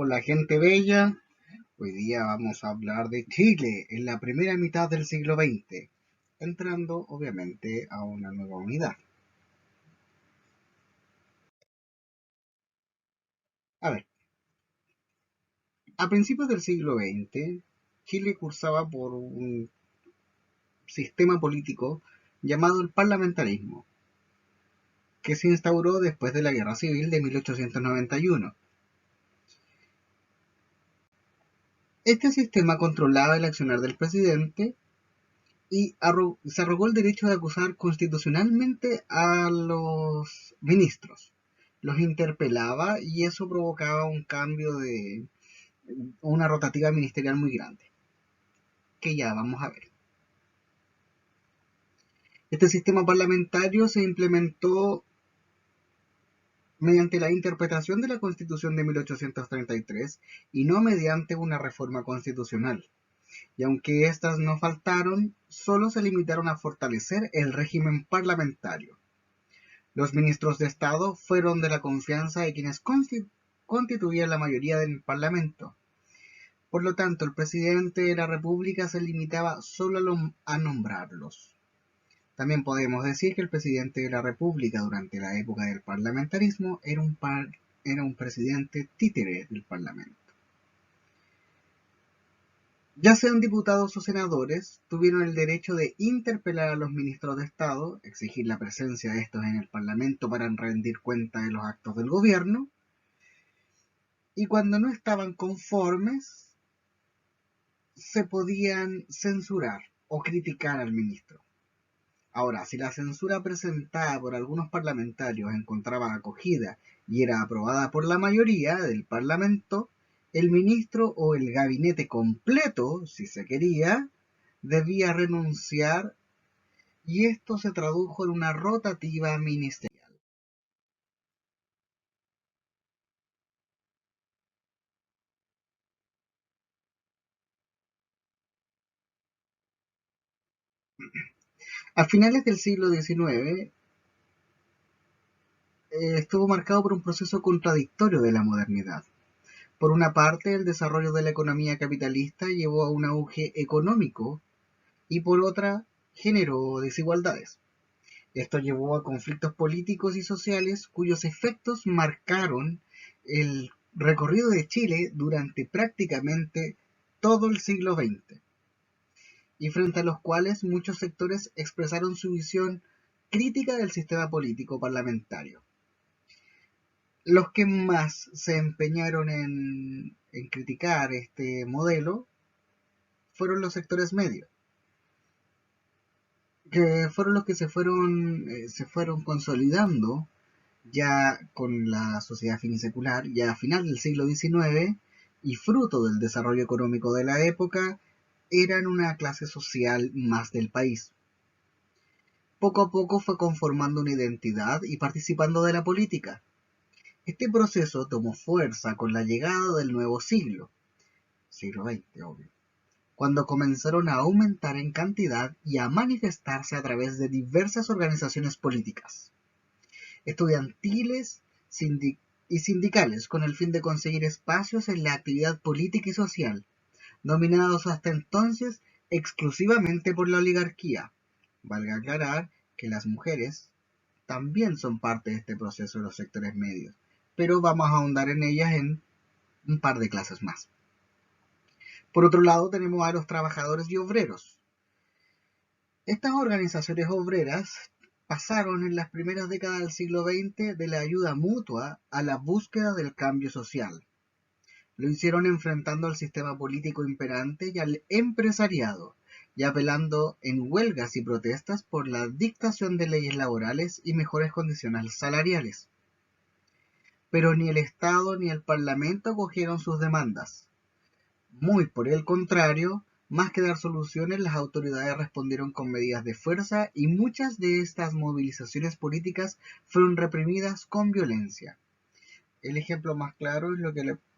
Hola gente bella, hoy día vamos a hablar de Chile en la primera mitad del siglo XX, entrando obviamente a una nueva unidad. A ver, a principios del siglo XX, Chile cursaba por un sistema político llamado el parlamentarismo, que se instauró después de la Guerra Civil de 1891. Este sistema controlaba el accionar del presidente y se arrogó el derecho de acusar constitucionalmente a los ministros. Los interpelaba y eso provocaba un cambio de una rotativa ministerial muy grande, que ya vamos a ver. Este sistema parlamentario se implementó mediante la interpretación de la Constitución de 1833 y no mediante una reforma constitucional. Y aunque estas no faltaron, solo se limitaron a fortalecer el régimen parlamentario. Los ministros de Estado fueron de la confianza de quienes constituían la mayoría del Parlamento. Por lo tanto, el presidente de la República se limitaba solo a nombrarlos. También podemos decir que el presidente de la República durante la época del parlamentarismo era un presidente títere del Parlamento. Ya sean diputados o senadores, tuvieron el derecho de interpelar a los ministros de Estado, exigir la presencia de estos en el Parlamento para rendir cuenta de los actos del gobierno, y cuando no estaban conformes, se podían censurar o criticar al ministro. Ahora, si la censura presentada por algunos parlamentarios encontraba acogida y era aprobada por la mayoría del Parlamento, el ministro o el gabinete completo, si se quería, debía renunciar y esto se tradujo en una rotativa ministerial. A finales del siglo XIX estuvo marcado por un proceso contradictorio de la modernidad. Por una parte, el desarrollo de la economía capitalista llevó a un auge económico y por otra, generó desigualdades. Esto llevó a conflictos políticos y sociales cuyos efectos marcaron el recorrido de Chile durante prácticamente todo el siglo XX y frente a los cuales muchos sectores expresaron su visión crítica del sistema político parlamentario. Los que más se empeñaron en criticar este modelo fueron los sectores medios, que fueron los que se fueron consolidando ya con la sociedad finisecular, ya a final del siglo XIX, y fruto del desarrollo económico de la época, eran una clase social más del país. Poco a poco fue conformando una identidad y participando de la política. Este proceso tomó fuerza con la llegada del nuevo siglo XX, obvio, cuando comenzaron a aumentar en cantidad y a manifestarse a través de diversas organizaciones políticas, estudiantiles y sindicales, con el fin de conseguir espacios en la actividad política y social, dominados hasta entonces exclusivamente por la oligarquía. Valga aclarar que las mujeres también son parte de este proceso de los sectores medios, pero vamos a ahondar en ellas en un par de clases más. Por otro lado, tenemos a los trabajadores y obreros. Estas organizaciones obreras pasaron en las primeras décadas del siglo XX de la ayuda mutua a la búsqueda del cambio social. Lo hicieron enfrentando al sistema político imperante y al empresariado, y apelando en huelgas y protestas por la dictación de leyes laborales y mejores condiciones salariales. Pero ni el Estado ni el Parlamento acogieron sus demandas. Muy por el contrario, más que dar soluciones, las autoridades respondieron con medidas de fuerza y muchas de estas movilizaciones políticas fueron reprimidas con violencia. El ejemplo más claro es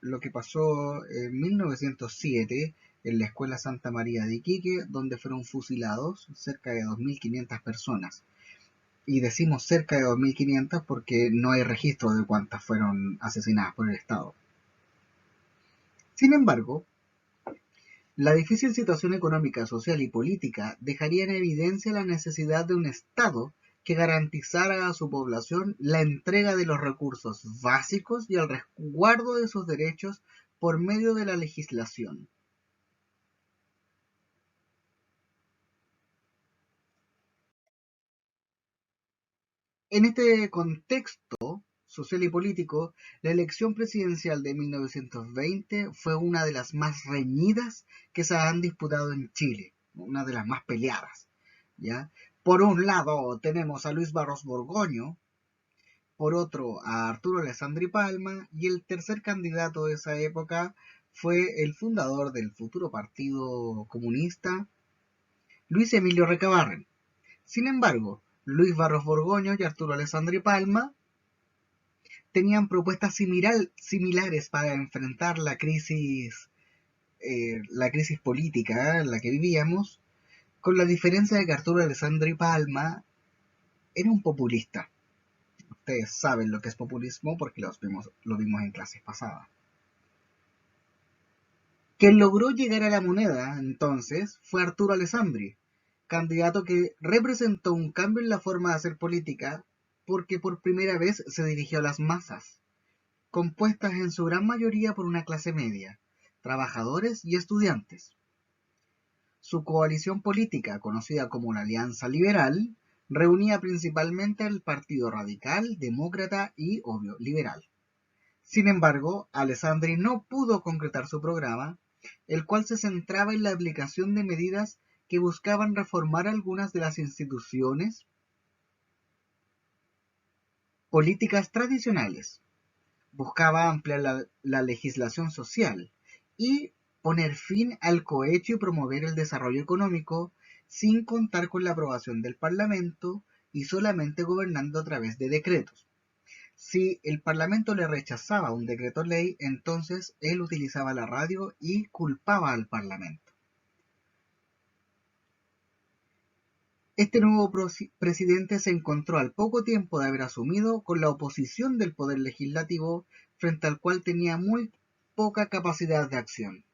lo que pasó en 1907 en la Escuela Santa María de Iquique, donde fueron fusilados cerca de 2.500 personas. Y decimos cerca de 2.500 porque no hay registro de cuántas fueron asesinadas por el Estado. Sin embargo, la difícil situación económica, social y política dejaría en evidencia la necesidad de un Estado que garantizara a su población la entrega de los recursos básicos y el resguardo de sus derechos por medio de la legislación. En este contexto social y político, la elección presidencial de 1920 fue una de las más reñidas que se han disputado en Chile, una de las más peleadas. ¿Ya? Por un lado tenemos a Luis Barros Borgoño, por otro a Arturo Alessandri Palma, y el tercer candidato de esa época fue el fundador del futuro Partido Comunista, Luis Emilio Recabarren. Sin embargo, Luis Barros Borgoño y Arturo Alessandri Palma tenían propuestas similares para enfrentar la crisis política en la que vivíamos, con la diferencia de que Arturo Alessandri Palma era un populista. Ustedes saben lo que es populismo porque lo vimos en clases pasadas. Quien logró llegar a la moneda entonces fue Arturo Alessandri, candidato que representó un cambio en la forma de hacer política porque por primera vez se dirigió a las masas, compuestas en su gran mayoría por una clase media, trabajadores y estudiantes. Su coalición política, conocida como la Alianza Liberal, reunía principalmente al Partido Radical, Demócrata y, obvio, Liberal. Sin embargo, Alessandri no pudo concretar su programa, el cual se centraba en la aplicación de medidas que buscaban reformar algunas de las instituciones políticas tradicionales. Buscaba ampliar la legislación social y poner fin al cohecho y promover el desarrollo económico sin contar con la aprobación del Parlamento y solamente gobernando a través de decretos. Si el Parlamento le rechazaba un decreto ley, entonces él utilizaba la radio y culpaba al Parlamento. Este nuevo presidente se encontró al poco tiempo de haber asumido con la oposición del poder legislativo, frente al cual tenía muy poca capacidad de acción.